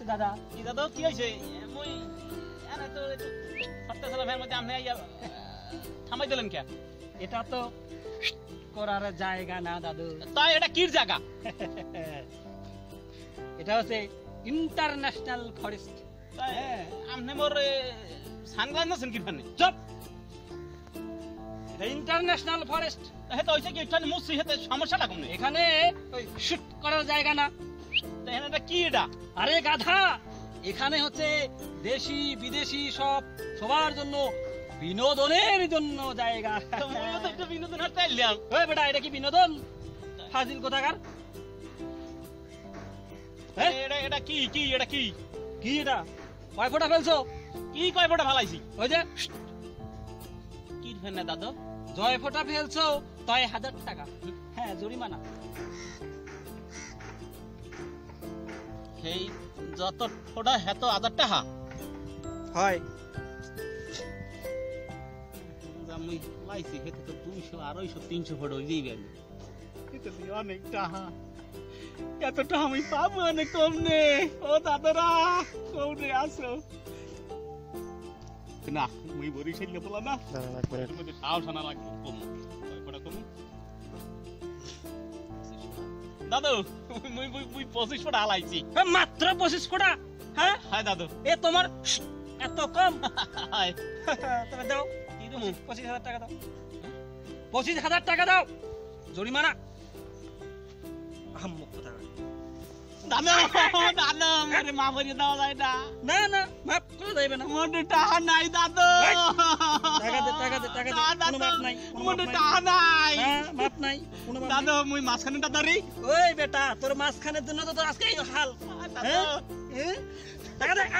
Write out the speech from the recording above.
হয়েছে দাদা? কি দাদা কি হয়েছে? মই আরে তো একটু ফাটতে চলা ফের মধ্যে আপনি আইয়া থামাই দিলেন কে? এটা তো করার জায়গা না দাদু। তাই এটা কির জায়গা? এটা হচ্ছে ইন্টারন্যাশনাল ফরেস্ট। হ্যাঁ আপনি মোর সানগ্লাস নাছেন কি ফানে? চুপ। এটা ইন্টারন্যাশনাল ফরেস্ট। হেতে হইছে কি এখানে মুসি হেতে সমস্যাটা কোন? এখানে ওই শুট করার জায়গা না। তাই এটা কি এটা? আরে গাধা, এখানে হচ্ছে দেশি বিদেশি সবার জন্য বিনোদনের জন্য জায়গা। মইও তো একটু বিনোদন হাতে আইলাম। ওই বেটা, এটা কি বিনোদন? ফাজিল কোথাকার। এটা এটা কি কি এটা কি? কি এটা? কয় ফোঁটা ফেলছো? কি কয় ফোঁটা ফালাইছি? ওই যে কি ফেনে দাদু? জয় ফোঁটা ফেলছো তাই 1000 টাকা। হ্যাঁ, জরিমানা। এই যত ফোঁটা হেত 1000 টাকা হয়। আমি লাইছি হেতে তো 200 250 300 ফোঁটা হই যাইবে। এটা দিয়ে অনেক টাকা। এতটা আমি পাবো অনেক কম নে। ও দাদারা কোনে আসো না, মুই বড়ি ছেলে বলা না। মধ্যে সাহস আনা লাগবে কম। কয়টা কম? দাদু মুই 25 ফোঁটা হালাইছি। মাত্র 25 ফোঁটা? হ্যাঁ হ্যাঁ দাদু। এ তোমার এত কম? হায় তবে দাও, কি দেবো? 25,000 টাকা দাও। 25,000 টাকা দাও, জরিমানা। আহম্মক কোথাকার। দাদু দাদু মোরে মা বলি দাও যায়টা। না না, মাফ করে দেবে না। মোরে টাকা নাই দাদু। টাকা দে, টাকা দে, টাকা দে। কোনো মাপ নাই, কোনো মাপ মোরে নাই। টাকা নাই। হ্যাঁ, মাপ নাই, কোনো মাপ নাই। দাদু মুই মাঝখানে দাদারি। ওই বেটা, তোর মাঝখানের জন্য তো তোর আজকে এই হাল। দাদু হ্যাঁ? টাকা দে।